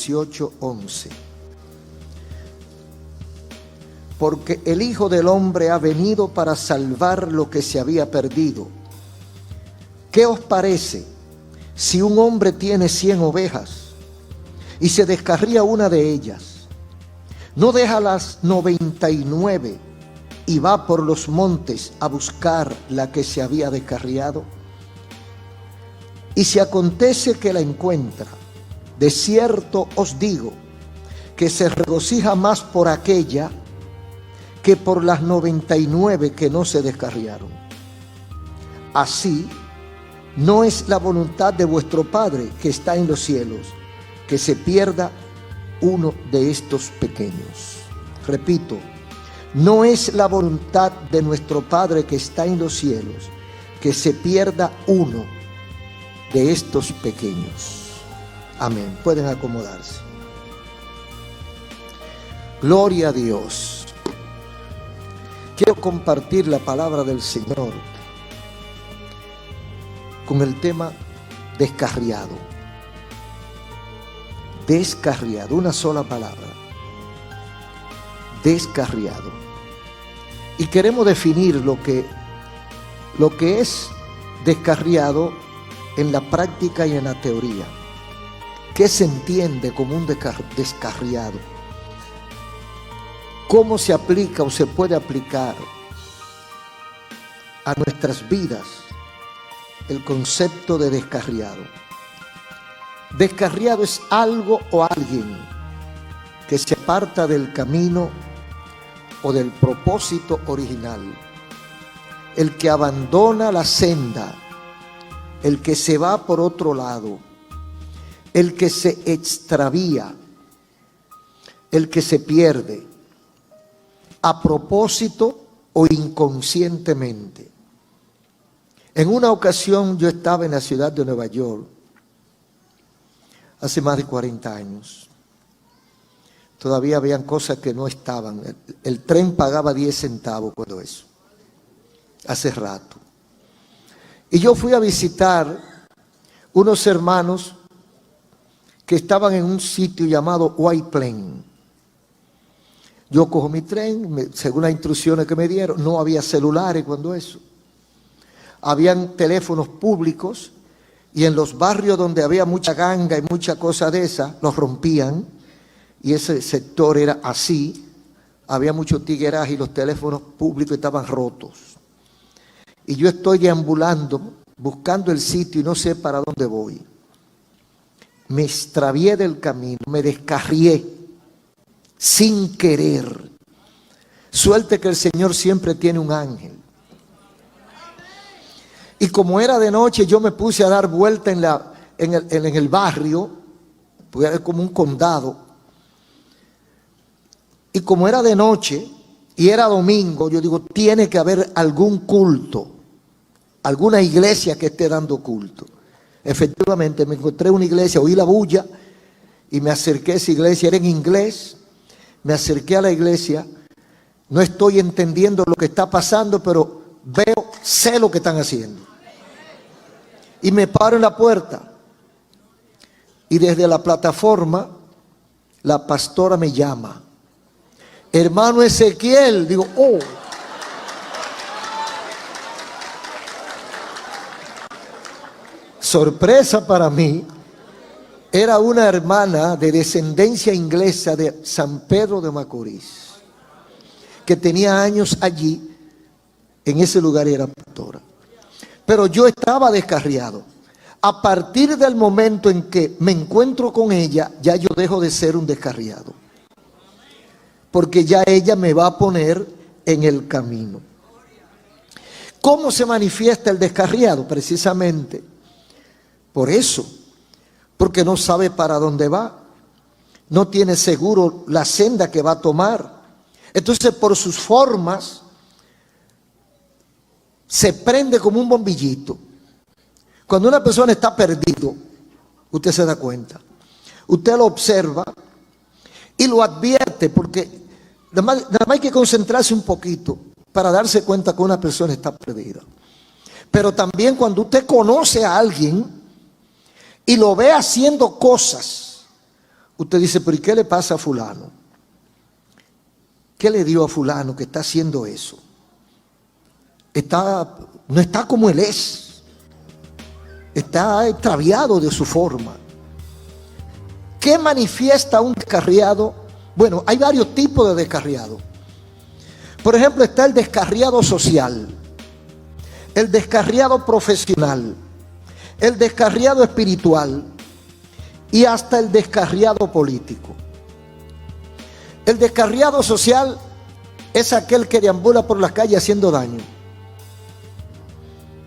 18:11. Porque el Hijo del Hombre ha venido para salvar lo que se había perdido. ¿Qué os parece si un hombre tiene 100 ovejas y se descarría una de ellas? ¿No deja las 99 y va por los montes a buscar la que se había descarriado? Y si acontece que la encuentra, de cierto os digo que se regocija más por aquella que por las 99 que no se descarriaron. Así, no es la voluntad de vuestro Padre que está en los cielos, que se pierda uno de estos pequeños. Repito, no es la voluntad de nuestro Padre que está en los cielos, que se pierda uno de estos pequeños. Amén. Pueden acomodarse. Gloria a Dios. Quiero compartir la palabra del Señor con el tema descarriado. Descarriado, una sola palabra. Descarriado. Y queremos definir lo que es descarriado en la práctica y en la teoría. ¿Qué se entiende como un descarriado? ¿Cómo se aplica o se puede aplicar a nuestras vidas el concepto de descarriado? Descarriado es algo o alguien que se aparta del camino o del propósito original. El que abandona la senda, el que se va por otro lado, el que se extravía, el que se pierde, a propósito o inconscientemente. En una ocasión yo estaba en la ciudad de Nueva York, hace más de 40 años. Todavía habían cosas que no estaban. El tren pagaba 10 centavos cuando eso, hace rato. Y yo fui a visitar unos hermanos que estaban en un sitio llamado White Plains. Yo cojo mi tren, según las instrucciones que me dieron. No había celulares cuando eso. Habían teléfonos públicos y en los barrios donde había mucha ganga y mucha cosa de esa, los rompían. Y ese sector era así. Había mucho tigueraje y los teléfonos públicos estaban rotos. Y yo estoy deambulando, buscando el sitio y no sé para dónde voy. Me extravié del camino, me descarrié. Sin querer. Suerte que el Señor siempre tiene un ángel. Y como era de noche, yo me puse a dar vuelta en el barrio, porque era como un condado. Y como era de noche y era domingo, yo digo, tiene que haber algún culto, alguna iglesia que esté dando culto. Efectivamente, me encontré una iglesia, oí la bulla y me acerqué a esa iglesia, era en inglés. Me acerqué a la iglesia, no estoy entendiendo lo que está pasando, pero sé lo que están haciendo. Y me paro en la puerta. Y desde la plataforma, la pastora me llama. Hermano Ezequiel, digo, oh. Sorpresa para mí. Era una hermana de descendencia inglesa de San Pedro de Macorís, que tenía años allí, en ese lugar, y era pastora. Pero yo estaba descarriado. A partir del momento en que me encuentro con ella, ya yo dejo de ser un descarriado. Porque ya ella me va a poner en el camino. ¿Cómo se manifiesta el descarriado? Precisamente por eso. Porque no sabe para dónde va, no tiene seguro la senda que va a tomar. Entonces, por sus formas, se prende como un bombillito. Cuando una persona está perdido, usted se da cuenta. Usted lo observa y lo advierte, porque nada más hay que concentrarse un poquito para darse cuenta que una persona está perdida. Pero también cuando usted conoce a alguien y lo ve haciendo cosas Usted dice, pero ¿y qué le pasa a fulano? ¿Qué le dio a fulano que está haciendo eso? No está como él es. Está extraviado de su forma. ¿Qué manifiesta un descarriado? Bueno, hay varios tipos de descarriado. Por ejemplo, está el descarriado social, el descarriado profesional, el descarriado espiritual y hasta el descarriado político. El descarriado social es aquel que deambula por las calles haciendo daño,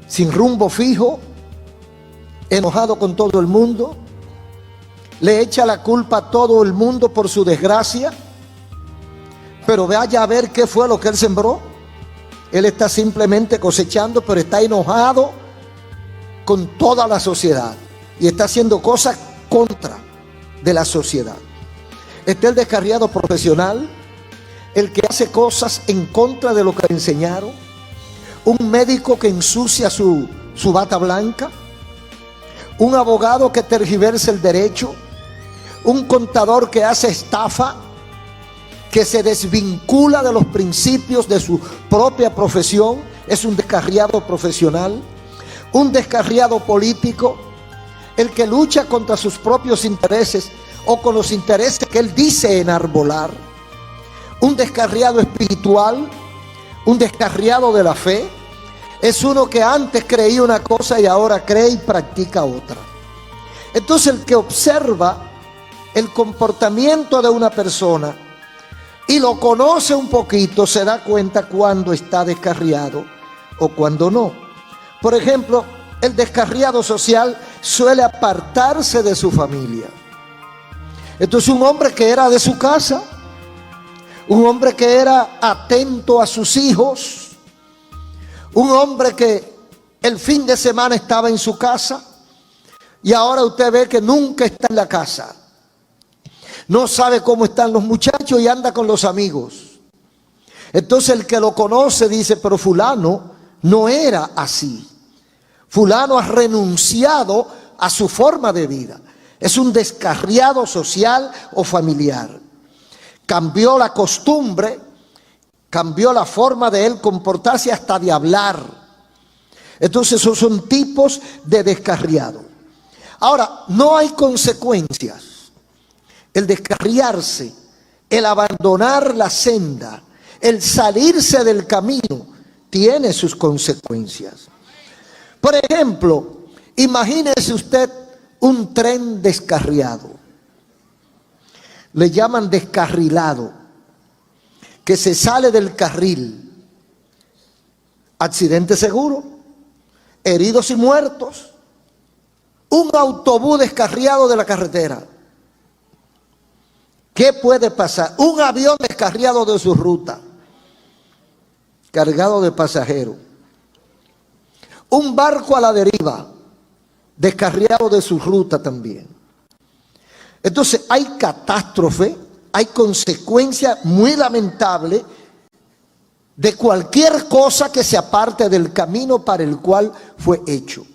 sin rumbo fijo, enojado con todo el mundo, le echa la culpa a todo el mundo por su desgracia, pero vaya a ver qué fue lo que él sembró. Él está simplemente cosechando, pero está enojado con toda la sociedad y está haciendo cosas contra de la sociedad. Está el descarriado profesional, el que hace cosas en contra de lo que le enseñaron, un médico que ensucia su bata blanca, un abogado que tergiversa el derecho, un contador que hace estafa, que se desvincula de los principios de su propia profesión, es un descarriado profesional, un descarriado político, el que lucha contra sus propios intereses o con los intereses que él dice enarbolar, un descarriado espiritual, un descarriado de la fe, es uno que antes creía una cosa y ahora cree y practica otra. Entonces el que observa el comportamiento de una persona y lo conoce un poquito, se da cuenta cuando está descarriado o cuando no. Por ejemplo, el descarriado social suele apartarse de su familia. Entonces un hombre que era de su casa, un hombre que era atento a sus hijos, un hombre que el fin de semana estaba en su casa y ahora usted ve que nunca está en la casa. No sabe cómo están los muchachos y anda con los amigos. Entonces el que lo conoce dice, pero fulano no era así. Fulano ha renunciado a su forma de vida. Es un descarriado social o familiar. Cambió la costumbre, cambió la forma de él comportarse hasta de hablar. Entonces esos son tipos de descarriado. Ahora, no hay consecuencias. El descarriarse, el abandonar la senda, el salirse del camino, tiene sus consecuencias. Por ejemplo, imagínese usted un tren descarriado. Le llaman descarrilado, que se sale del carril. Accidente seguro, heridos y muertos. Un autobús descarriado de la carretera. ¿Qué puede pasar? Un avión descarriado de su ruta, cargado de pasajeros. Un barco a la deriva, descarriado de su ruta también. Entonces hay catástrofe, hay consecuencias muy lamentables de cualquier cosa que se aparte del camino para el cual fue hecho.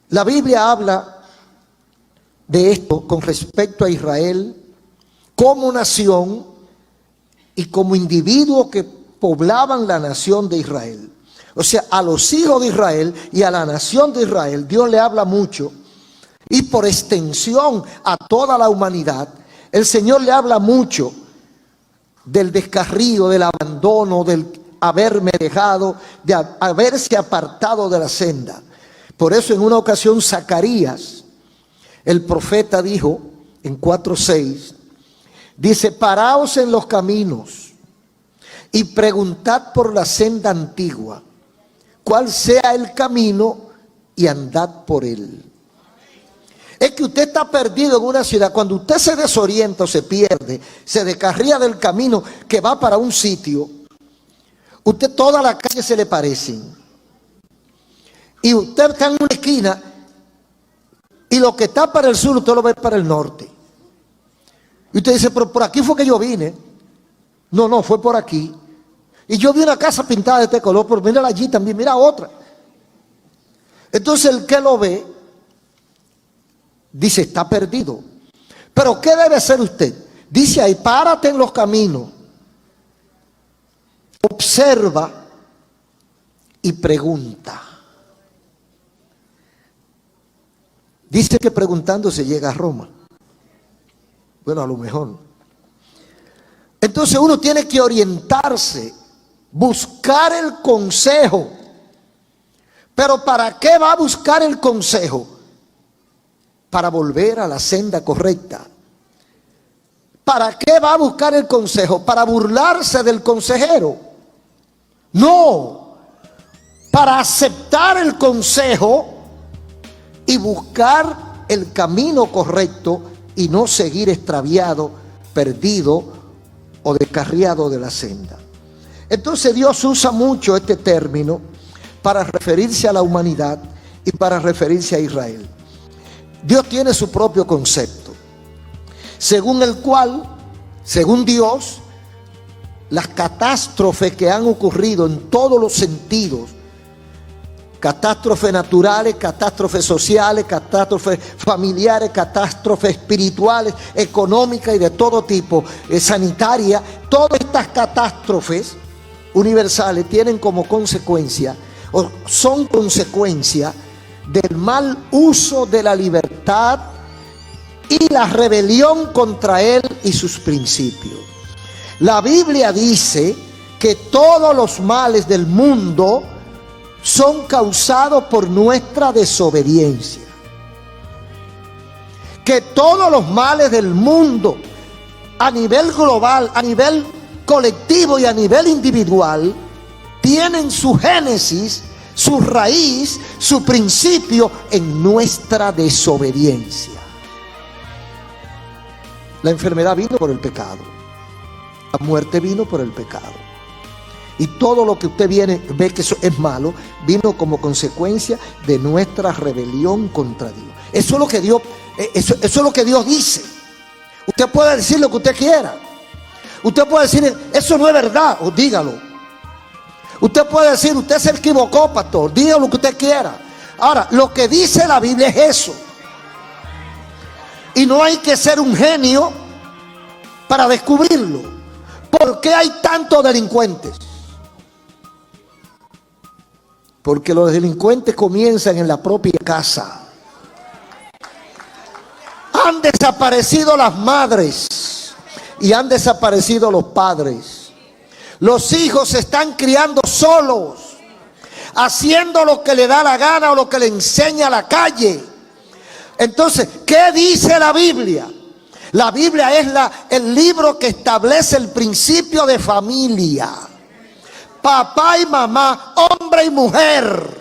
La Biblia habla de esto con respecto a Israel como nación y como individuos que poblaban la nación de Israel. O sea, a los hijos de Israel y a la nación de Israel Dios le habla mucho, y por extensión a toda la humanidad el Señor le habla mucho del descarrío, del abandono, del haberme dejado, de haberse apartado de la senda. Por eso en una ocasión Zacarías, el profeta, dijo en 4:6, dice: paraos en los caminos y preguntad por la senda antigua, cuál sea el camino, y andad por él. Es que usted está perdido en una ciudad. Cuando usted se desorienta o se pierde, se descarría del camino que va para un sitio, usted, todas las calles se le parecen. Y usted está en una esquina y lo que está para el sur usted lo ve para el norte. Y usted dice: pero por aquí fue que yo vine. No, fue por aquí. Y yo vi una casa pintada de este color, pero mira allí también, mira otra. Entonces el que lo ve Dice, está perdido. Pero ¿qué debe hacer usted? Dice ahí, párate en los caminos, observa y pregunta. Dice que preguntando se llega a Roma. Bueno, a lo mejor. Entonces uno tiene que orientarse, buscar el consejo. Pero ¿para qué va a buscar el consejo? Para volver a la senda correcta. ¿Para qué va a buscar el consejo? ¿Para burlarse del consejero? No, para aceptar el consejo y buscar el camino correcto y no seguir extraviado, perdido o descarriado de la senda. Entonces Dios usa mucho este término para referirse a la humanidad y para referirse a Israel. Dios tiene su propio concepto, según el cual, según Dios, las catástrofes que han ocurrido en todos los sentidos, catástrofes naturales, catástrofes sociales, catástrofes familiares, catástrofes espirituales, económicas y de todo tipo, sanitarias, todas estas catástrofes universales tienen como consecuencia, o son consecuencia del mal uso de la libertad y la rebelión contra él y sus principios. La Biblia dice que todos los males del mundo son causados por nuestra desobediencia. Que todos los males del mundo, a nivel global, a nivel colectivo y a nivel individual, tienen su génesis, su raíz, su principio en nuestra desobediencia. La enfermedad vino por el pecado. La muerte vino por el pecado. Y todo lo que usted ve que eso es malo, vino como consecuencia de nuestra rebelión contra Dios. Eso es lo que Dios, eso es lo que Dios dice. Usted puede decir lo que usted quiera. Usted puede decir, eso no es verdad, o dígalo. Usted puede decir, usted se equivocó, pastor, diga lo que usted quiera. Ahora, lo que dice la Biblia es eso. Y no hay que ser un genio para descubrirlo. ¿Por qué hay tantos delincuentes? Porque los delincuentes comienzan en la propia casa. Han desaparecido las madres y han desaparecido los padres. Los hijos se están criando solos, haciendo lo que le da la gana o lo que le enseña la calle. Entonces, ¿qué dice la Biblia? La Biblia es el libro que establece el principio de familia. Papá y mamá, hombre y mujer.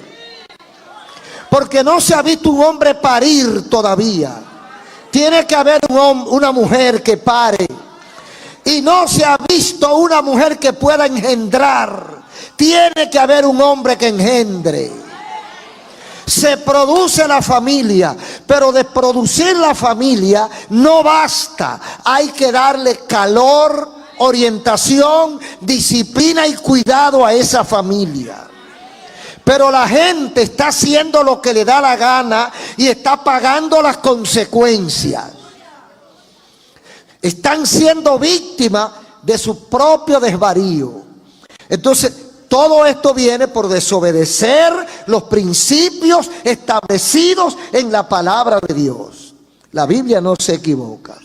Porque no se ha visto un hombre parir todavía. Tiene que haber una mujer que pare. Y no se ha visto una mujer que pueda engendrar. Tiene que haber un hombre que engendre. Se produce la familia, pero de producir la familia no basta. Hay que darle calor, orientación, disciplina y cuidado a esa familia. Pero la gente está haciendo lo que le da la gana y está pagando las consecuencias. Están siendo víctimas de su propio desvarío. Entonces, todo esto viene por desobedecer los principios establecidos en la palabra de Dios. La Biblia no se equivoca.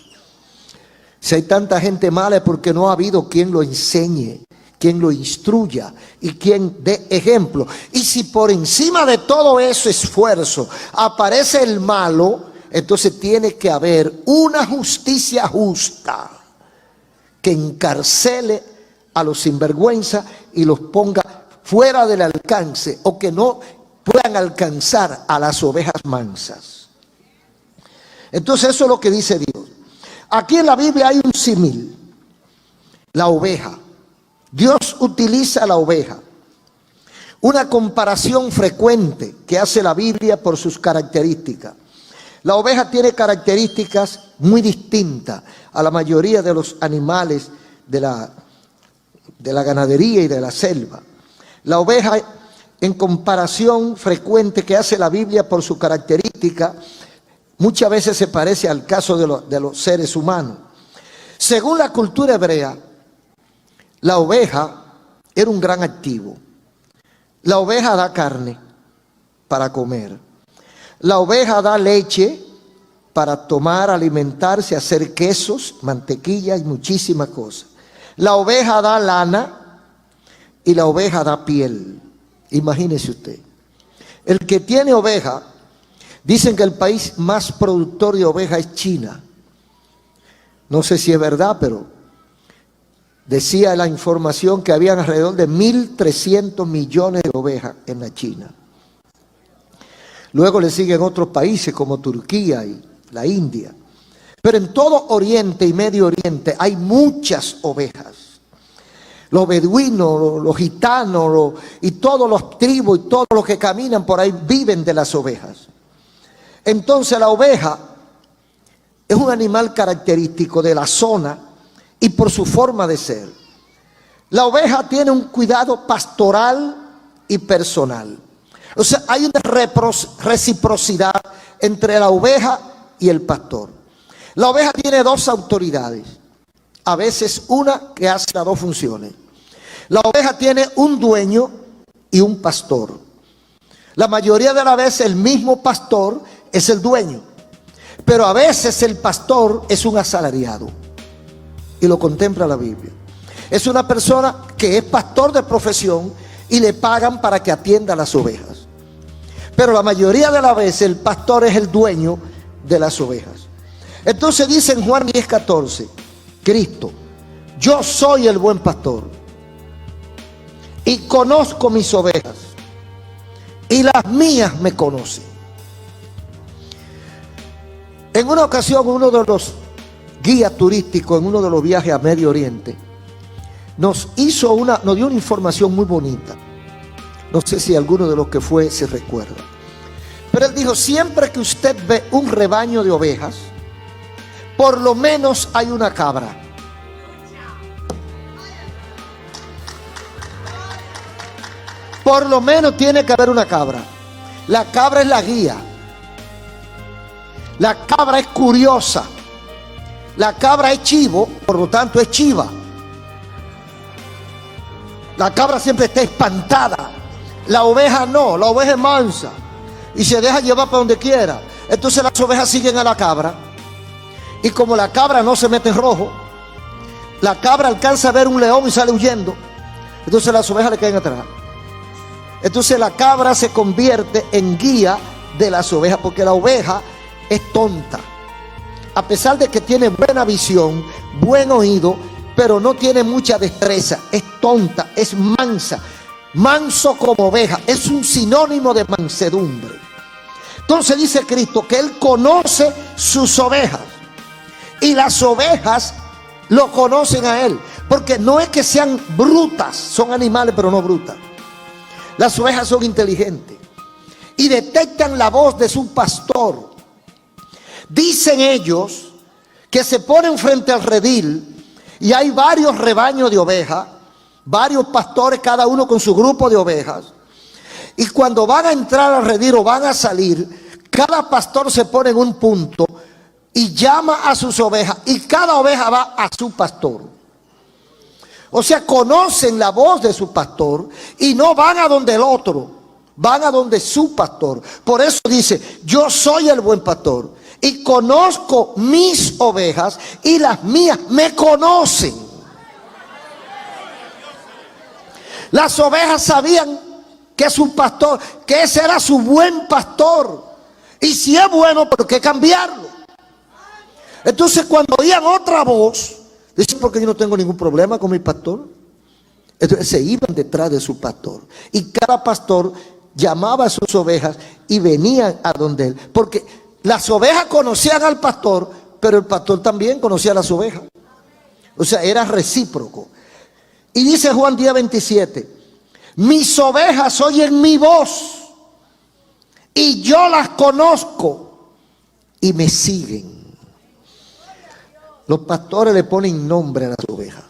Si hay tanta gente mala es porque no ha habido quien lo enseñe, quien lo instruya y quien dé ejemplo. Y si por encima de todo ese esfuerzo aparece el malo, entonces tiene que haber una justicia justa que encarcele a los sinvergüenza y los ponga fuera del alcance o que no puedan alcanzar a las ovejas mansas. Entonces eso es lo que dice Dios. Aquí en la Biblia hay un símil, la oveja. Dios utiliza la oveja. Una comparación frecuente que hace la Biblia por sus características. La oveja tiene características muy distintas a la mayoría de los animales de la ganadería y de la selva. La oveja, en comparación frecuente que hace la Biblia por su característica, muchas veces se parece al caso de los seres humanos. Según la cultura hebrea, la oveja era un gran activo. La oveja da carne para comer. La oveja da leche para tomar, alimentarse, hacer quesos, mantequilla y muchísimas cosas. La oveja da lana y la oveja da piel. Imagínese usted. El que tiene oveja, dicen que el país más productor de oveja es China. No sé si es verdad, pero decía la información que habían alrededor de 1.300 millones de ovejas en la China. Luego le siguen otros países como Turquía y la India. Pero en todo Oriente y Medio Oriente hay muchas ovejas. Los beduinos, los gitanos y todos los tribus y todos los que caminan por ahí viven de las ovejas. Entonces la oveja es un animal característico de la zona y por su forma de ser. La oveja tiene un cuidado pastoral y personal. O sea, hay una reciprocidad entre la oveja y el pastor. La oveja tiene dos autoridades, a veces una que hace las dos funciones. La oveja tiene un dueño y un pastor. La mayoría de las veces el mismo pastor es el dueño, pero a veces el pastor es un asalariado, y lo contempla la Biblia. Es una persona que es pastor de profesión y le pagan para que atienda a las ovejas. Pero la mayoría de las veces el pastor es el dueño de las ovejas. Entonces dice en Juan 10:14, Cristo, yo soy el buen pastor y conozco mis ovejas y las mías me conocen. En una ocasión, uno de los guías turísticos en uno de los viajes a Medio Oriente nos dio una información muy bonita. No sé si alguno de los que fue se recuerda. Pero él dijo, siempre que usted ve un rebaño de ovejas, por lo menos hay una cabra. Por lo menos tiene que haber una cabra. La cabra es la guía. La cabra es curiosa. La cabra es chivo, por lo tanto es chiva. La cabra siempre está espantada. La oveja no, la oveja es mansa y se deja llevar para donde quiera. Entonces las ovejas siguen a la cabra. Y como la cabra no se mete en rojo, la cabra alcanza a ver un león y sale huyendo. Entonces las ovejas le caen atrás. Entonces la cabra se convierte en guía de las ovejas, porque la oveja es tonta. A pesar de que tiene buena visión, buen oído, pero no tiene mucha destreza. Es tonta, es mansa. Manso como oveja, es un sinónimo de mansedumbre. Entonces dice Cristo que Él conoce sus ovejas y las ovejas lo conocen a Él, porque no es que sean brutas, son animales pero no brutas. Las ovejas son inteligentes y detectan la voz de su pastor. Dicen ellos que se ponen frente al redil y hay varios rebaños de ovejas, varios pastores, cada uno con su grupo de ovejas. Y cuando van a entrar al redil o van a salir, cada pastor se pone en un punto y llama a sus ovejas, y cada oveja va a su pastor. O sea, conocen la voz de su pastor y no van a donde el otro, van a donde su pastor. Por eso dice, yo soy el buen pastor y conozco mis ovejas y las mías me conocen. Las ovejas sabían que su pastor, que ese era su buen pastor. Y si es bueno, ¿por qué cambiarlo? Entonces cuando oían otra voz, decían, porque yo no tengo ningún problema con mi pastor. Entonces se iban detrás de su pastor. Y cada pastor llamaba a sus ovejas y venían a donde él. Porque las ovejas conocían al pastor, pero el pastor también conocía a las ovejas. O sea, era recíproco. Y dice Juan 10:27, mis ovejas oyen mi voz y yo las conozco y me siguen. Los pastores le ponen nombre a las ovejas.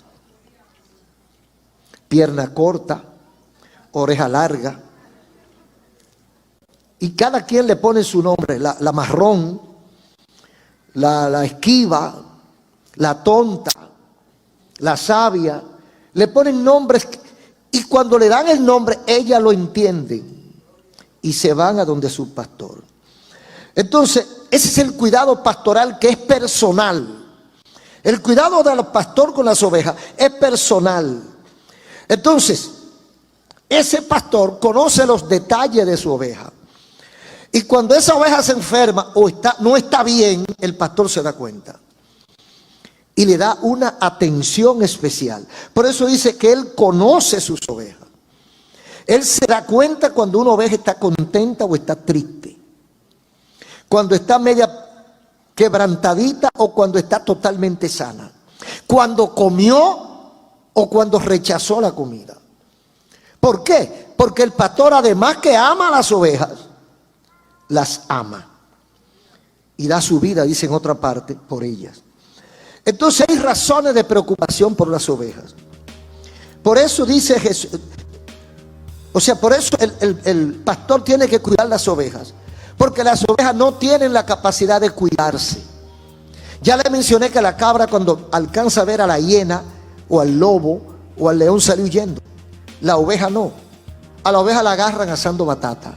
Pierna corta, oreja larga. Y cada quien le pone su nombre. La marrón la esquiva, la tonta, la sabia. Le ponen nombres y cuando le dan el nombre, ella lo entiende y se van a donde su pastor. Entonces, ese es el cuidado pastoral que es personal. El cuidado del pastor con las ovejas es personal. Entonces, ese pastor conoce los detalles de su oveja. Y cuando esa oveja se enferma o no está bien, el pastor se da cuenta. Y le da una atención especial. Por eso dice que él conoce sus ovejas. Él se da cuenta cuando una oveja está contenta o está triste. Cuando está media quebrantadita o cuando está totalmente sana. Cuando comió o cuando rechazó la comida. ¿Por qué? Porque el pastor, además que ama a las ovejas, las ama. Y da su vida, dice en otra parte, por ellas. Entonces hay razones de preocupación por las ovejas. Por eso dice Jesús, o sea, por eso el pastor tiene que cuidar las ovejas. Porque las ovejas no tienen la capacidad de cuidarse. Ya le mencioné que la cabra, cuando alcanza a ver a la hiena o al lobo o al león, sale huyendo. La oveja no. A la oveja la agarran asando batata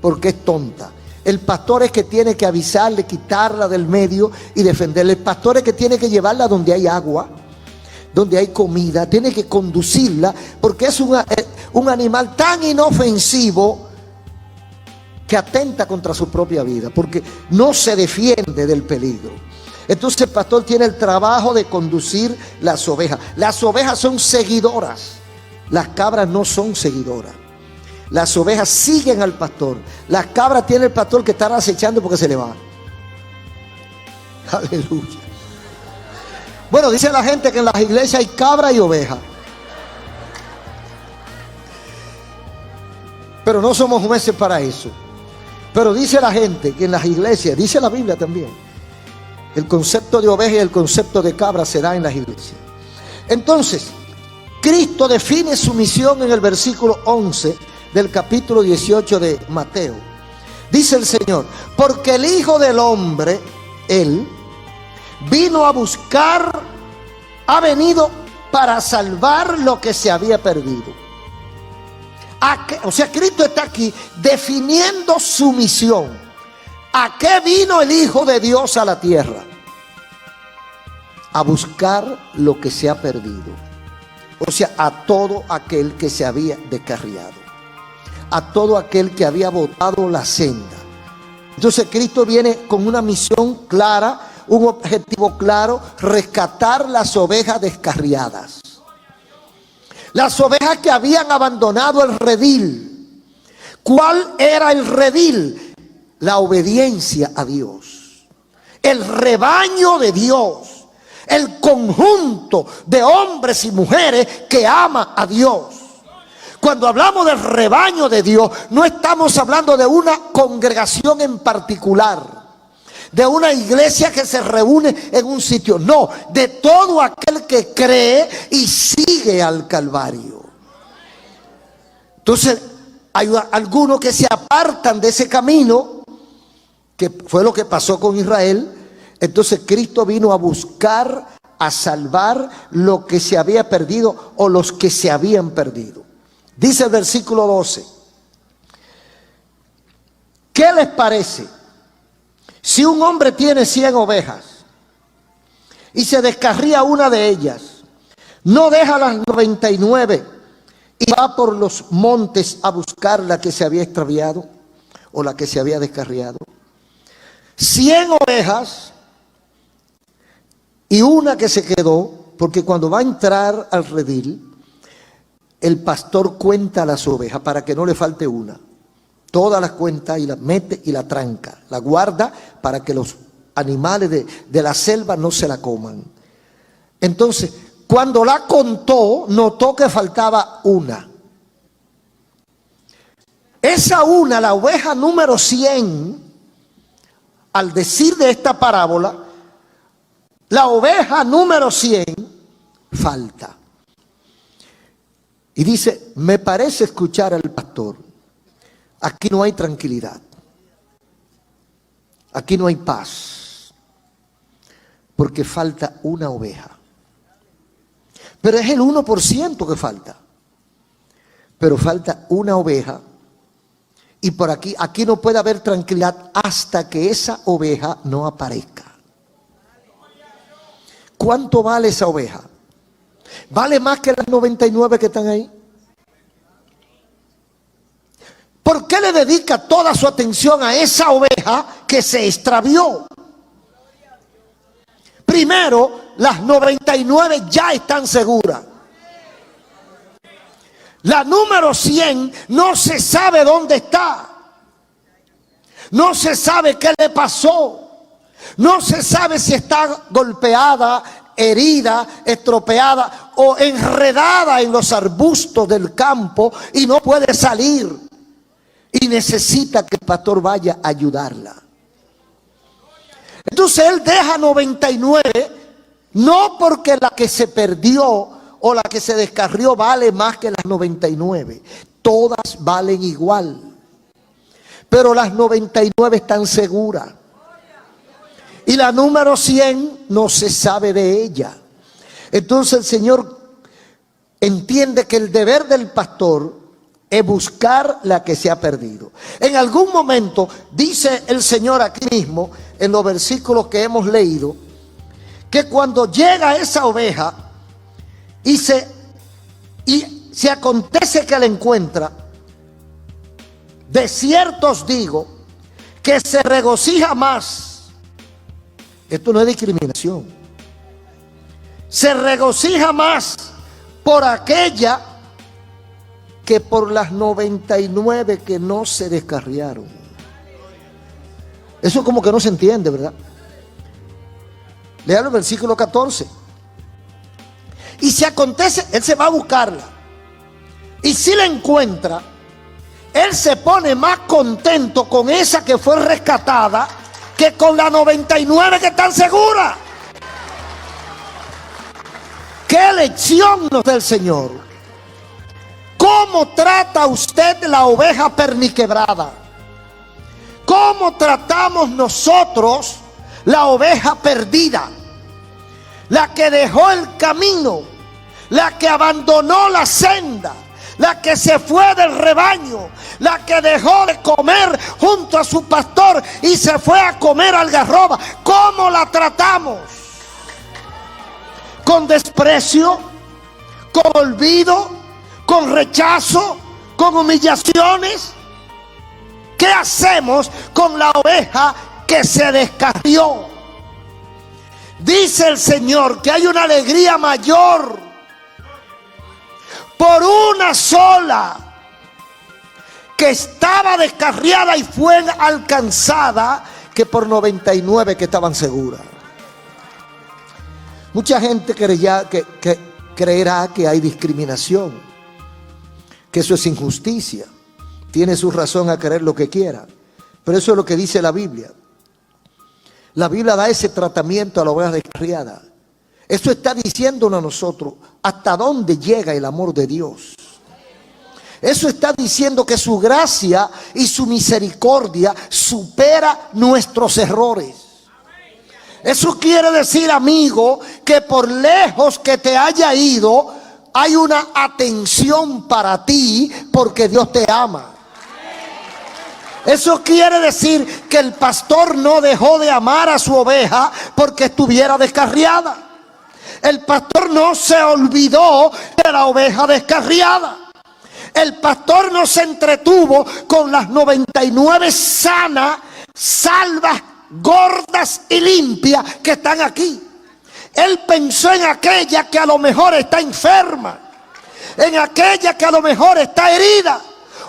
porque es tonta. El pastor es que tiene que avisarle, quitarla del medio y defenderla. El pastor es que tiene que llevarla donde hay agua, donde hay comida, tiene que conducirla, porque es un animal tan inofensivo que atenta contra su propia vida, porque no se defiende del peligro. Entonces el pastor tiene el trabajo de conducir las ovejas. Las ovejas son seguidoras, las cabras no son seguidoras. Las ovejas siguen al pastor. Las cabras tiene el pastor que está acechando porque se le va. Aleluya. Bueno, dice la gente que en las iglesias hay cabra y oveja. Pero no somos jueces para eso. Pero dice la gente que en las iglesias, dice la Biblia también, el concepto de oveja y el concepto de cabra se da en las iglesias. Entonces, Cristo define su misión en el versículo 11 del capítulo 18 de Mateo. Dice el Señor: porque el Hijo del Hombre, Él, vino a buscar, ha venido para salvar lo que se había perdido. O sea, Cristo está aquí definiendo su misión. ¿A qué vino el Hijo de Dios a la tierra? A buscar lo que se ha perdido. O sea, a todo aquel que se había descarriado, a todo aquel que había botado la senda. Entonces Cristo viene con una misión clara, un objetivo claro: rescatar las ovejas descarriadas. Las ovejas que habían abandonado el redil. ¿Cuál era el redil? La obediencia a Dios. El rebaño de Dios. El conjunto de hombres y mujeres que ama a Dios. Cuando hablamos del rebaño de Dios, no estamos hablando de una congregación en particular, de una iglesia que se reúne en un sitio. No, de todo aquel que cree y sigue al Calvario. Entonces, hay algunos que se apartan de ese camino, que fue lo que pasó con Israel. Entonces Cristo vino a buscar, a salvar lo que se había perdido o los que se habían perdido. Dice el versículo 12: ¿qué les parece si un hombre tiene 100 ovejas y se descarría una de ellas? ¿No deja las 99 y va por los montes a buscar la que se había extraviado o la que se había descarriado? 100 ovejas y una que se quedó, porque cuando va a entrar al redil, el pastor cuenta las ovejas para que no le falte una. Todas las cuenta y las mete y la tranca, la guarda para que los animales de la selva no se la coman. Entonces, cuando la contó, notó que faltaba una. Esa una, la oveja número 100, al decir de esta parábola, la oveja número 100 falta. Y dice: me parece escuchar al pastor, aquí no hay tranquilidad, aquí no hay paz, porque falta una oveja. Pero es el 1% que falta. Pero falta una oveja. Y por aquí no puede haber tranquilidad hasta que esa oveja no aparezca. ¿Cuánto vale esa oveja? ¿Vale más que las 99 que están ahí? ¿Por qué le dedica toda su atención a esa oveja que se extravió? Primero, las 99 ya están seguras. La número 100 no se sabe dónde está. No se sabe qué le pasó. No se sabe si está golpeada, herida, estropeada o enredada en los arbustos del campo y no puede salir. Y necesita que el pastor vaya a ayudarla. Entonces él deja 99, no porque la que se perdió o la que se descarrió vale más que las 99. Todas valen igual. Pero las 99 están seguras. Y la número 100 no se sabe de ella. Entonces el Señor entiende que el deber del pastor es buscar la que se ha perdido. En algún momento dice el Señor aquí mismo, en los versículos que hemos leído, que cuando llega esa oveja y se acontece que la encuentra, de cierto os digo que se regocija más. Esto no es discriminación. Se regocija más por aquella que por las 99 que no se descarriaron. Eso como que no se entiende, ¿verdad? Lean el versículo 14. Y si acontece, él se va a buscarla. Y si la encuentra, él se pone más contento con esa que fue rescatada que con las 99 que están seguras. ¿Qué lección nos da el Señor? ¿Cómo trata usted la oveja perniquebrada? ¿Cómo tratamos nosotros la oveja perdida? La que dejó el camino, la que abandonó la senda, la que se fue del rebaño, la que dejó de comer junto a su pastor y se fue a comer algarroba. ¿Cómo la tratamos? ¿Con desprecio? ¿Con olvido? ¿Con rechazo? ¿Con humillaciones? ¿Qué hacemos con la oveja que se descarrió? Dice el Señor que hay una alegría mayor por una sola que estaba descarriada y fue alcanzada que por 99 que estaban seguras. Mucha gente creerá que hay discriminación, que eso es injusticia. Tiene su razón a creer lo que quiera, pero eso es lo que dice la Biblia. La Biblia da ese tratamiento a la oveja descarriada. Eso está diciéndonos a nosotros hasta dónde llega el amor de Dios. Eso está diciendo que su gracia y su misericordia supera nuestros errores. Eso quiere decir, amigo, que por lejos que te haya ido, hay una atención para ti porque Dios te ama. Eso quiere decir que el pastor no dejó de amar a su oveja porque estuviera descarriada. El pastor no se olvidó de la oveja descarriada. El pastor no se entretuvo con las 99 sanas, salvas, gordas y limpias que están aquí. Él pensó en aquella que a lo mejor está enferma, en aquella que a lo mejor está herida,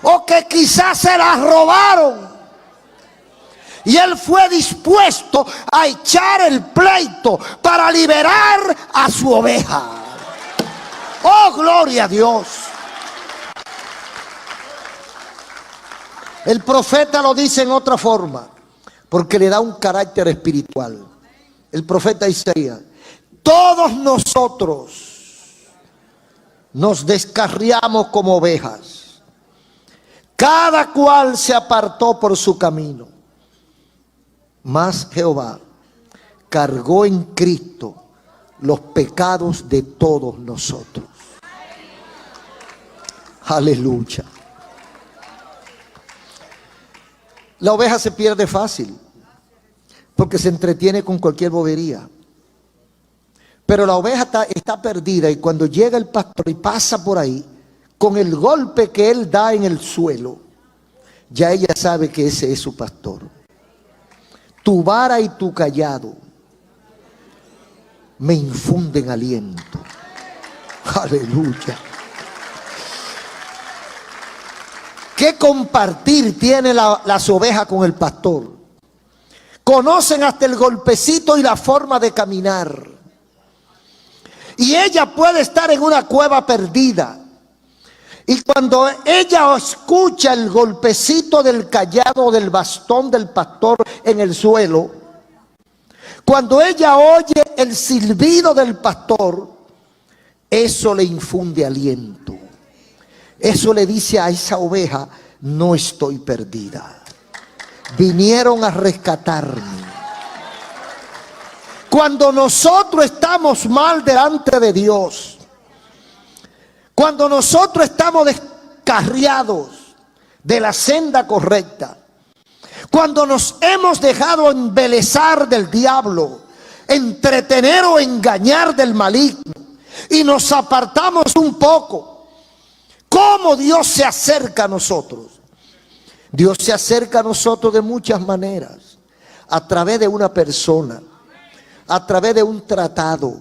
o que quizás se la robaron. Y él fue dispuesto a echar el pleito para liberar a su oveja. ¡Oh, gloria a Dios! El profeta lo dice en otra forma, porque le da un carácter espiritual. El profeta Isaías: todos nosotros nos descarriamos como ovejas, cada cual se apartó por su camino, mas Jehová cargó en Cristo los pecados de todos nosotros. Aleluya. La oveja se pierde fácil porque se entretiene con cualquier bobería. Pero la oveja está perdida, y cuando llega el pastor y pasa por ahí, con el golpe que él da en el suelo, ya ella sabe que ese es su pastor. Tu vara y tu callado me infunden aliento. Aleluya. ¿Qué compartir tiene las ovejas con el pastor? Conocen hasta el golpecito y la forma de caminar. Y ella puede estar en una cueva perdida, y cuando ella escucha el golpecito del callado, del bastón del pastor en el suelo, cuando ella oye el silbido del pastor, eso le infunde aliento. Eso le dice a esa oveja: no estoy perdida, vinieron a rescatarme. Cuando nosotros estamos mal delante de Dios, cuando nosotros estamos descarriados de la senda correcta, cuando nos hemos dejado embelezar del diablo, entretener o engañar del maligno, y nos apartamos un poco, ¿cómo Dios se acerca a nosotros? Dios se acerca a nosotros de muchas maneras: a través de una persona, a través de un tratado,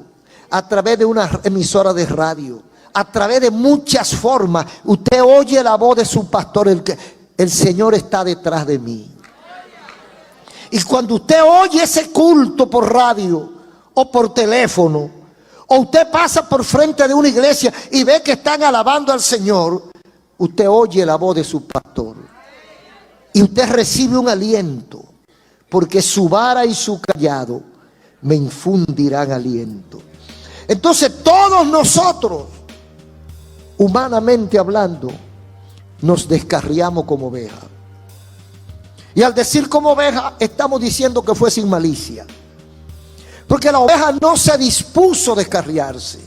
a través de una emisora de radio, a través de muchas formas. Usted oye la voz de su pastor: el Señor está detrás de mí. Y cuando usted oye ese culto por radio o por teléfono, o usted pasa por frente de una iglesia y ve que están alabando al Señor, usted oye la voz de su pastor y usted recibe un aliento, porque su vara y su callado me infundirán aliento. Entonces todos nosotros, humanamente hablando, nos descarriamos como oveja. Y al decir como oveja, estamos diciendo que fue sin malicia, porque la oveja no se dispuso a descarriarse.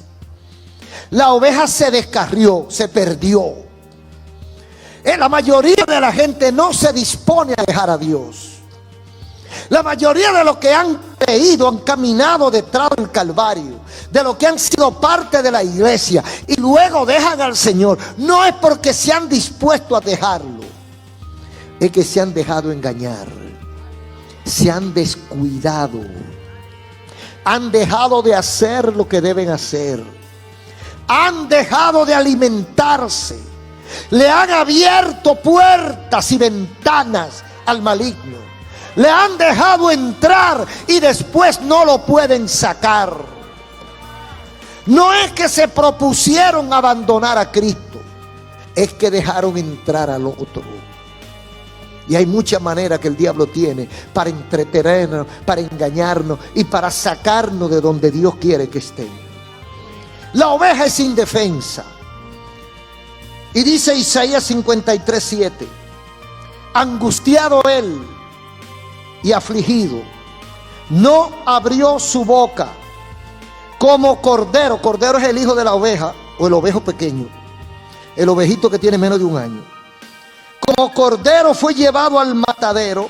La oveja se descarrió, se perdió. La mayoría de la gente no se dispone a dejar a Dios. La mayoría de los que han creído, han caminado detrás del Calvario, de los que han sido parte de la iglesia y luego dejan al Señor, no es porque se han dispuesto a dejarlo, es que se han dejado engañar, se han descuidado, han dejado de hacer lo que deben hacer, han dejado de alimentarse, le han abierto puertas y ventanas al maligno. Le han dejado entrar y después no lo pueden sacar. No es que se propusieron abandonar a Cristo, es que dejaron entrar al otro. Y hay muchas maneras que el diablo tiene para entretenernos, para engañarnos y para sacarnos de donde Dios quiere que estén. La oveja es indefensa. Y dice Isaías 53:7: angustiado él y afligido, no abrió su boca. Como cordero, cordero es el hijo de la oveja, o el ovejo pequeño, el ovejito que tiene menos de un año. Como cordero fue llevado al matadero,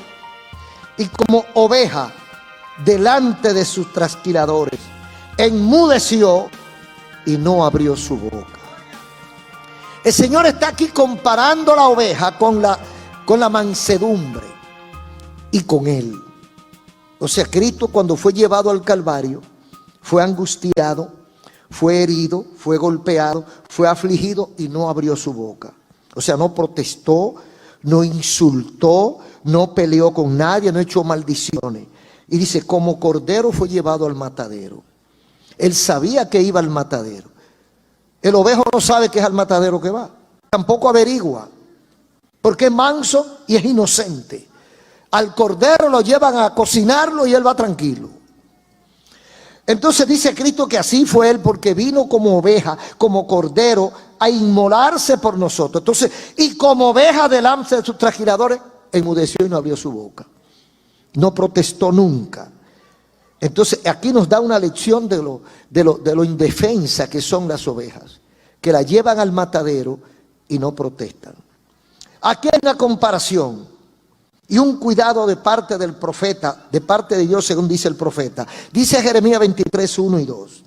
y como oveja delante de sus trasquiladores, enmudeció y no abrió su boca. El Señor está aquí comparando la oveja con la mansedumbre y con Él. O sea, Cristo, cuando fue llevado al Calvario, fue angustiado, fue herido, fue golpeado, fue afligido y no abrió su boca. O sea, no protestó, no insultó, no peleó con nadie, no echó maldiciones. Y dice: como cordero fue llevado al matadero. Él sabía que iba al matadero. El ovejo no sabe que es al matadero que va, tampoco averigua, porque es manso y es inocente. Al cordero lo llevan a cocinarlo y él va tranquilo. Entonces dice Cristo que así fue él, porque vino como oveja, como cordero, a inmolarse por nosotros. Entonces, y como oveja delante de sus trasquiladores, enmudeció y no abrió su boca. No protestó nunca. Entonces aquí nos da una lección de lo indefensa que son las ovejas, que la llevan al matadero y no protestan. Aquí hay una comparación y un cuidado de parte del profeta, de parte de Dios, según dice el profeta. Dice Jeremías 23, 1 y 2.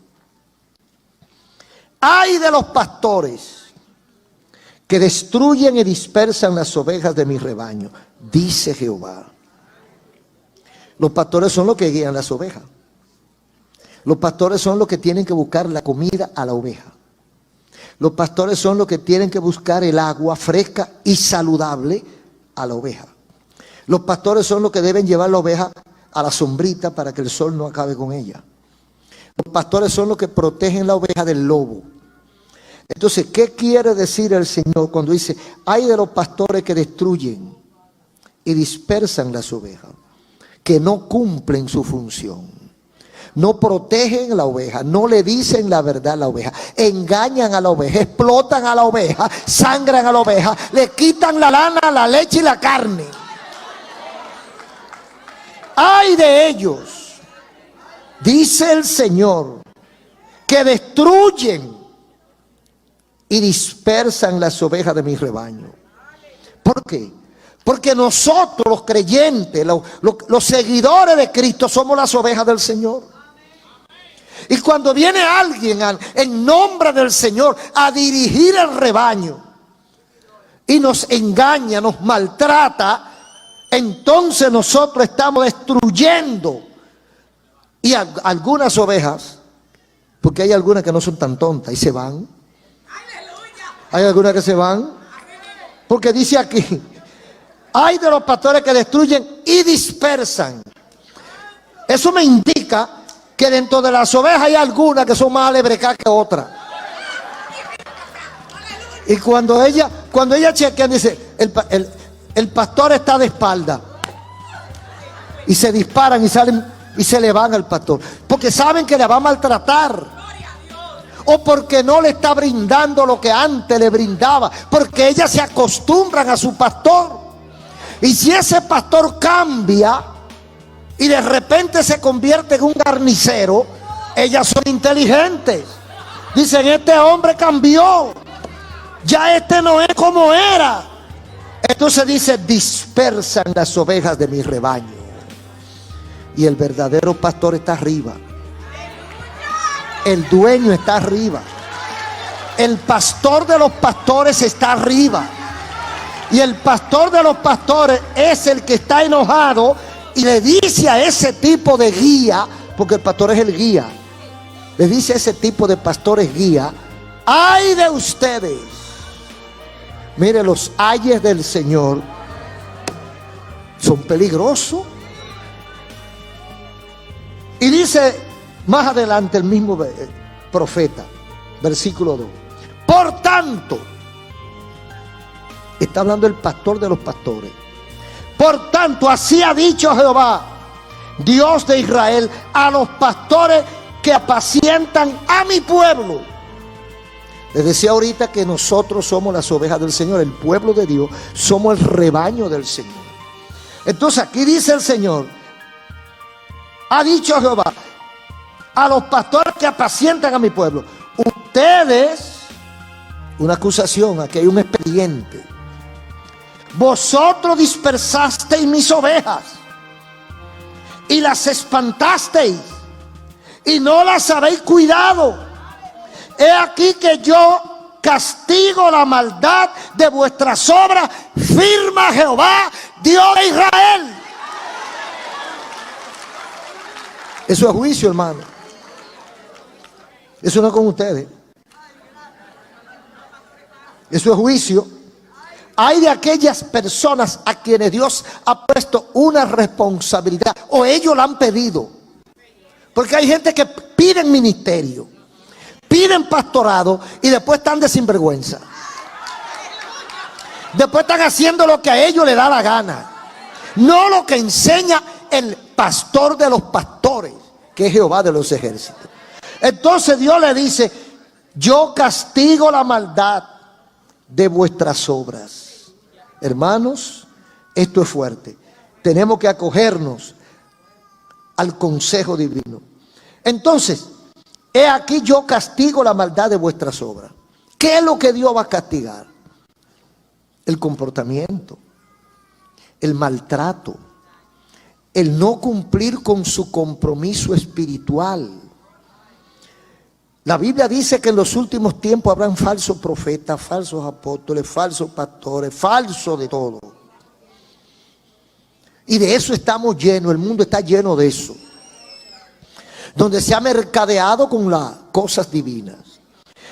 Ay de los pastores que destruyen y dispersan las ovejas de mi rebaño, dice Jehová. Los pastores son los que guían las ovejas. Los pastores son los que tienen que buscar la comida a la oveja. Los pastores son los que tienen que buscar el agua fresca y saludable a la oveja. Los pastores son los que deben llevar la oveja a la sombrita para que el sol no acabe con ella. Los pastores son los que protegen la oveja del lobo. Entonces, ¿qué quiere decir el Señor cuando dice, ay de los pastores que destruyen y dispersan las ovejas, que no cumplen su función? No protegen la oveja, no le dicen la verdad a la oveja, engañan a la oveja, explotan a la oveja, sangran a la oveja, le quitan la lana, la leche y la carne. ¡Ay de ellos!, dice el Señor, que destruyen y dispersan las ovejas de mi rebaño. ¿Por qué? Porque nosotros los creyentes, los seguidores de Cristo, somos las ovejas del Señor. Y cuando viene alguien en nombre del Señor a dirigir el rebaño y nos engaña, nos maltrata, entonces nosotros estamos destruyendo. Y algunas ovejas, porque hay algunas que no son tan tontas y se van. Hay algunas que se van, porque dice aquí, hay de los pastores que destruyen y dispersan. Eso me indica que dentro de las ovejas hay algunas que son más alebrecadas que otras. Y cuando ella chequea, dice, el pastor está de espalda. Y se disparan y salen y se le van al pastor. Porque saben que le va a maltratar. O porque no le está brindando lo que antes le brindaba. Porque ellas se acostumbran a su pastor. Y si ese pastor cambia y de repente se convierte en un carnicero, ellas son inteligentes. Dicen, este hombre cambió. Ya este no es como era. Entonces dice, dispersan las ovejas de mi rebaño. Y el verdadero pastor está arriba. El dueño está arriba. El pastor de los pastores está arriba. Y el pastor de los pastores es el que está enojado y le dice a ese tipo de guía, porque el pastor es el guía, le dice a ese tipo de pastores guía, ay de ustedes. Mire, los ayes del Señor son peligrosos. Y dice más adelante el mismo profeta, versículo 2. Por tanto, está hablando el pastor de los pastores. Por tanto, así ha dicho Jehová, Dios de Israel, a los pastores que apacientan a mi pueblo. Les decía ahorita que nosotros somos las ovejas del Señor, el pueblo de Dios, somos el rebaño del Señor. Entonces aquí dice el Señor, ha dicho Jehová, a los pastores que apacientan a mi pueblo, ustedes, una acusación, aquí hay un expediente, vosotros dispersasteis mis ovejas y las espantasteis y no las habéis cuidado. He aquí que yo castigo la maldad de vuestras obras, firma Jehová, Dios de Israel. Eso es juicio, hermano. Eso no es con ustedes. Eso es juicio. Hay de aquellas personas a quienes Dios ha puesto una responsabilidad, o ellos la han pedido. Porque hay gente que piden ministerio, piden pastorado y después están de sinvergüenza. Después están haciendo lo que a ellos les da la gana, no lo que enseña el pastor de los pastores, que es Jehová de los ejércitos. Entonces Dios le dice, yo castigo la maldad de vuestras obras. Hermanos, esto es fuerte. Tenemos que acogernos al consejo divino. Entonces, he aquí yo castigo la maldad de vuestras obras. ¿Qué es lo que Dios va a castigar? El comportamiento, el maltrato, el no cumplir con su compromiso espiritual. La Biblia dice que en los últimos tiempos habrán falsos profetas, falsos apóstoles, falsos pastores, falsos de todo. Y de eso estamos llenos, el mundo está lleno de eso. Donde se ha mercadeado con las cosas divinas.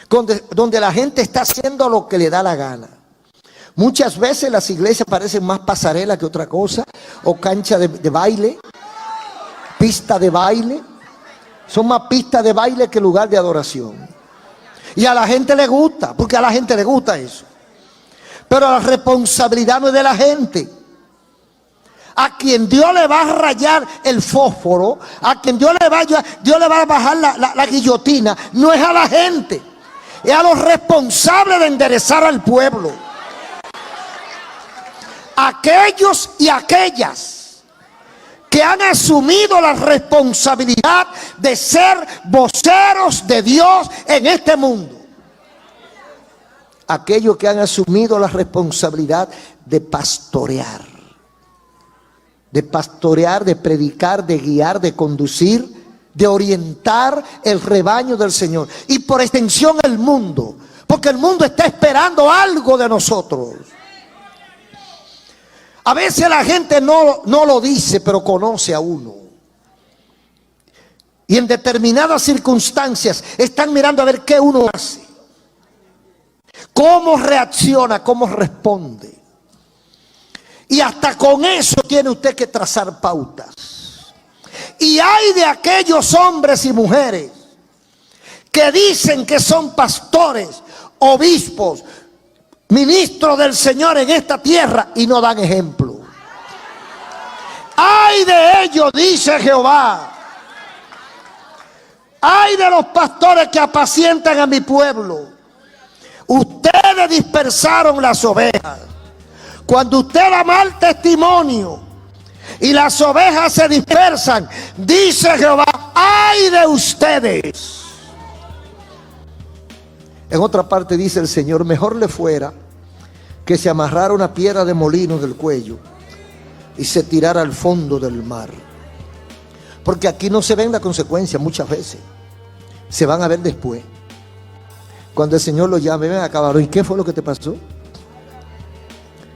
Donde la gente está haciendo lo que le da la gana. Muchas veces las iglesias parecen más pasarela que otra cosa, o cancha de baile, pista de baile. Son más pistas de baile que lugar de adoración. Y a la gente le gusta, porque a la gente le gusta eso. Pero la responsabilidad no es de la gente. A quien Dios le va a rayar el fósforo, a quien Dios le va a bajar la guillotina, no es a la gente, es a los responsables de enderezar al pueblo. Aquellos y aquellas que han asumido la responsabilidad de ser voceros de Dios en este mundo. Aquellos que han asumido la responsabilidad de pastorear. De pastorear, de predicar, de guiar, de conducir, de orientar el rebaño del Señor. Y por extensión el mundo. Porque el mundo está esperando algo de nosotros. A veces la gente no lo dice, pero conoce a uno. Y en determinadas circunstancias están mirando a ver qué uno hace. Cómo reacciona, cómo responde. Y hasta con eso tiene usted que trazar pautas. Y hay de aquellos hombres y mujeres que dicen que son pastores, obispos, ministros del Señor en esta tierra y no dan ejemplo. Ay de ellos, dice Jehová. Ay de los pastores que apacientan a mi pueblo. Ustedes dispersaron las ovejas. Cuando usted da mal testimonio y las ovejas se dispersan, dice Jehová, ¡ay de ustedes! En otra parte dice el Señor, mejor le fuera que se amarrara una piedra de molino del cuello y se tirara al fondo del mar. Porque aquí no se ven las consecuencias muchas veces. Se van a ver después. Cuando el Señor lo llame, ven acá, varón, ¿y qué fue lo que te pasó?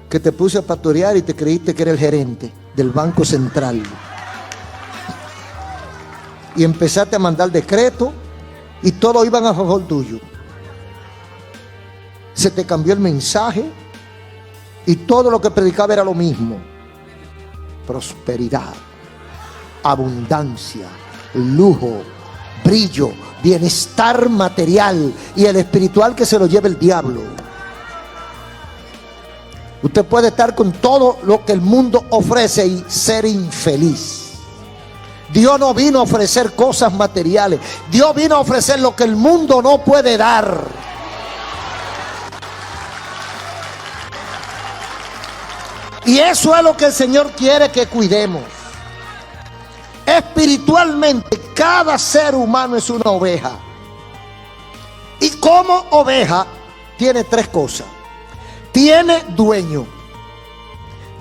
Que te puse a pastorear y te creíste que era el gerente del Banco Central. Y empezaste a mandar decretos y todos iban a favor tuyo. Se te cambió el mensaje y todo lo que predicaba era lo mismo. Prosperidad, abundancia, lujo, brillo, bienestar material y el espiritual que se lo lleva el diablo. Usted puede estar con todo lo que el mundo ofrece y ser infeliz. Dios no vino a ofrecer cosas materiales. Dios vino a ofrecer lo que el mundo no puede dar. Y eso es lo que el Señor quiere que cuidemos. Espiritualmente, cada ser humano es una oveja. Y como oveja, tiene tres cosas. Tiene dueño,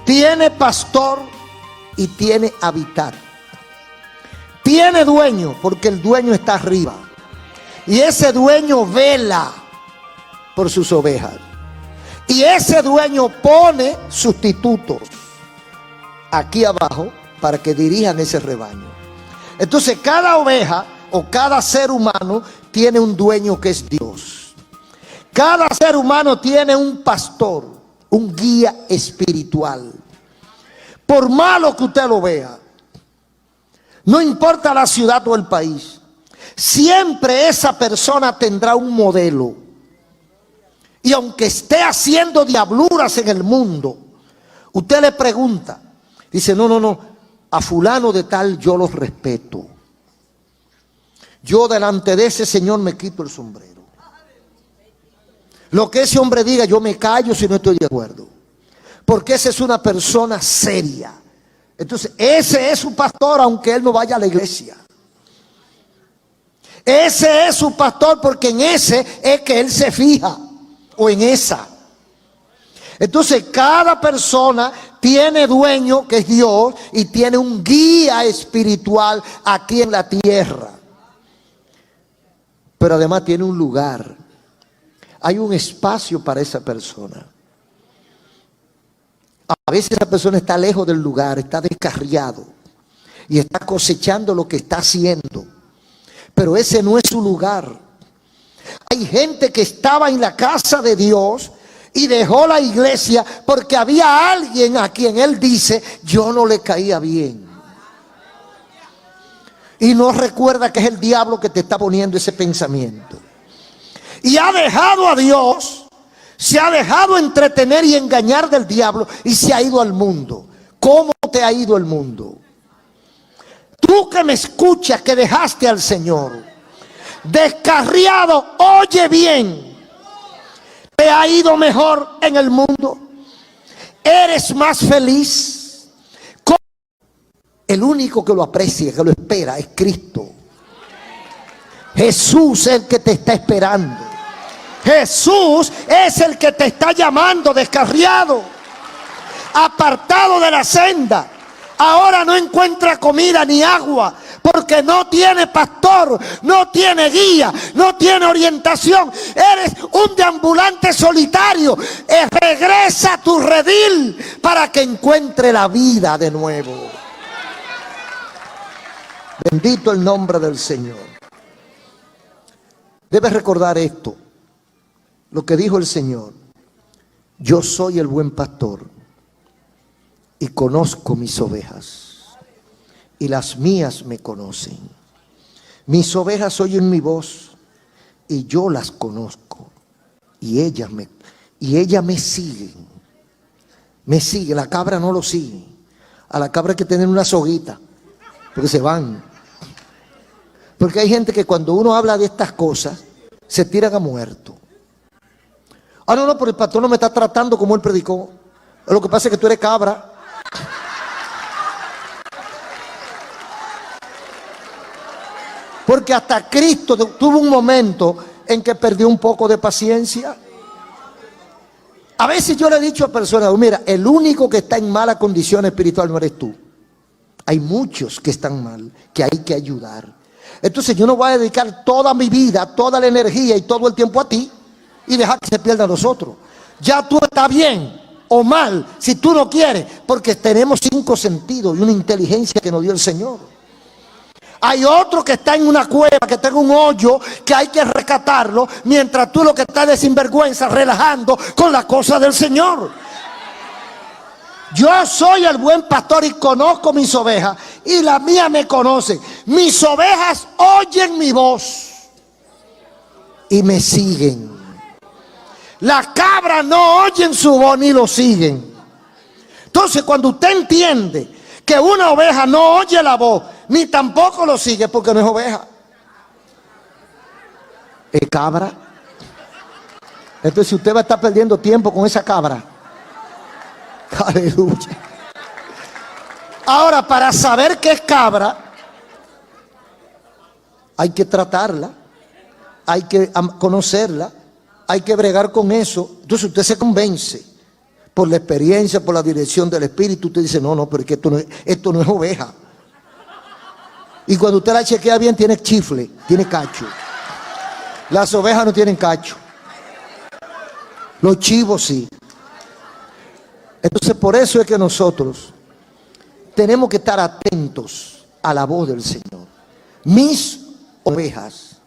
tiene pastor y tiene hábitat. Tiene dueño porque el dueño está arriba. Y ese dueño vela por sus ovejas. Y ese dueño pone sustitutos aquí abajo para que dirijan ese rebaño. Entonces cada oveja o cada ser humano tiene un dueño que es Dios. Cada ser humano tiene un pastor, un guía espiritual. Por malo que usted lo vea, no importa la ciudad o el país, siempre esa persona tendrá un modelo. Y aunque esté haciendo diabluras en el mundo, usted le pregunta, dice, no, a fulano de tal yo los respeto. Yo delante de ese señor me quito el sombrero. Lo que ese hombre diga, yo me callo si no estoy de acuerdo. Porque esa es una persona seria, Entonces, ese es su pastor, aunque él no vaya a la iglesia. Ese es su pastor, porque en ese es que él se fija, o en esa. Entonces, cada persona tiene dueño, que es Dios, y tiene un guía espiritual aquí en la tierra. Pero además tiene un lugar. Hay un espacio para esa persona. A veces esa persona está lejos del lugar, está descarriado y está cosechando lo que está haciendo. Pero ese no es su lugar. Hay gente que estaba en la casa de Dios y dejó la iglesia porque había alguien a quien él dice, yo no le caía bien. Y no recuerda que es el diablo que te está poniendo ese pensamiento. Y ha dejado a Dios, se ha dejado entretener y engañar del diablo y se ha ido al mundo. ¿Cómo te ha ido el mundo? Tú que me escuchas, que dejaste al Señor, descarriado, oye bien, ¿te ha ido mejor en el mundo? ¿Eres más feliz? El único que lo aprecia, que lo espera, es Cristo. Jesús es el que te está esperando. Jesús es el que te está llamando, descarriado, apartado de la senda. Ahora no encuentra comida ni agua, porque no tiene pastor, no tiene guía, no tiene orientación. Eres un deambulante solitario. Regresa a tu redil para que encuentre la vida de nuevo. Bendito el nombre del Señor. Debes recordar esto, lo que dijo el Señor: yo soy el buen pastor y conozco mis ovejas, y las mías me conocen. Mis ovejas oyen mi voz, y yo las conozco, y ellas me siguen. Me sigue. La cabra no lo sigue. A la cabra hay que tener una soguita, porque se van. Porque hay gente que cuando uno habla de estas cosas, se tiran a muerto. Ah, no, pero el pastor no me está tratando como él predicó. Lo que pasa es que tú eres cabra. Porque hasta Cristo tuvo un momento en que perdió un poco de paciencia. A veces yo le he dicho a personas, mira, el único que está en mala condición espiritual no eres tú. Hay muchos que están mal, que hay que ayudar. Entonces yo no voy a dedicar toda mi vida, toda la energía y todo el tiempo a ti y dejar que se pierda a nosotros. Ya tú estás bien o mal si tú no quieres, porque tenemos 5 sentidos y una inteligencia que nos dio el Señor. Hay otro que está en una cueva, que está en un hoyo, que hay que rescatarlo, mientras tú lo que estás de sinvergüenza relajando con las cosas del Señor. Yo soy el buen pastor y conozco mis ovejas, y las mías me conocen. Mis ovejas oyen mi voz y me siguen. Las cabras no oyen su voz ni lo siguen. Entonces, cuando usted entiende que una oveja no oye la voz ni tampoco lo sigue, porque no es oveja, es cabra. Entonces, si usted va a estar perdiendo tiempo con esa cabra, aleluya. Ahora, para saber qué es cabra, hay que tratarla, hay que conocerla, hay que bregar con eso. Entonces usted se convence por la experiencia, por la dirección del Espíritu. Usted dice, no, pero es que esto no es oveja. Y cuando usted la chequea bien, tiene chifle, tiene cacho. Las ovejas no tienen cacho, los chivos sí. Entonces, por eso es que nosotros tenemos que estar atentos a la voz del Señor. Mis ovejas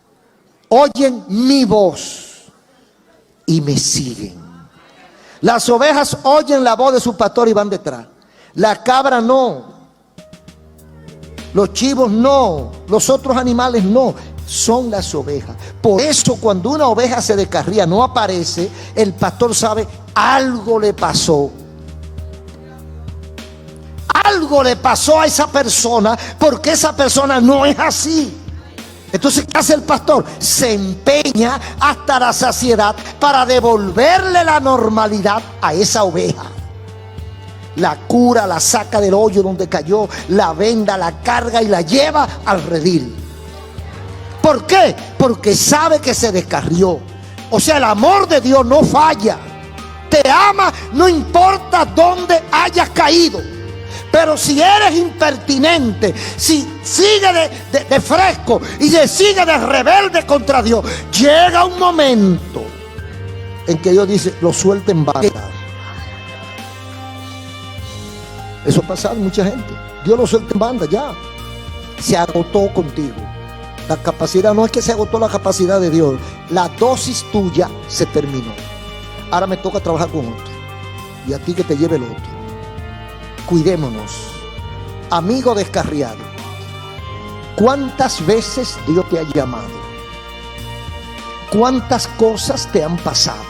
oyen mi voz y me siguen. Las ovejas oyen la voz de su pastor y van detrás. La cabra no. Los chivos no. Los otros animales no. Son las ovejas. Por eso cuando una oveja se descarría, no aparece, el pastor sabe, algo le pasó. Algo le pasó a esa persona, porque esa persona no es así. Entonces, ¿qué hace el pastor? Se empeña hasta la saciedad para devolverle la normalidad a esa oveja. la cura, la saca del hoyo donde cayó, la venda, la carga y la lleva al redil. ¿Por qué? Porque sabe que se descarrió. O sea, el amor de Dios no falla. Te ama, no importa dónde hayas caído. Pero si eres impertinente, si sigue de fresco y se sigue de rebelde contra Dios, llega un momento en que Dios dice, lo suelta en banda. Eso ha pasado en mucha gente. Dios lo suelta en banda ya. Se agotó contigo. La capacidad, no es que se agotó la capacidad de Dios. La dosis tuya se terminó. Ahora me toca trabajar con otro. Y a ti que te lleve el otro. Cuidémonos. Amigo descarriado. ¿Cuántas veces Dios te ha llamado? ¿Cuántas cosas te han pasado?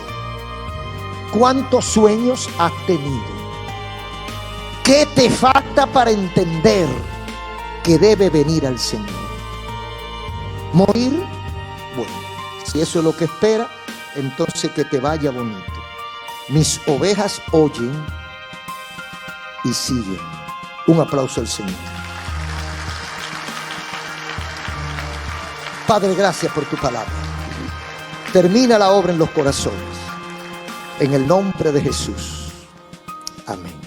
¿Cuántos sueños has tenido? ¿Qué te falta para entender que debe venir al Señor? ¿Morir? Bueno, si eso es lo que espera, entonces que te vaya bonito. Mis ovejas oyen y siguen. Un aplauso al Señor. Padre, gracias por tu palabra. Termina la obra en los corazones. En el nombre de Jesús. Amén.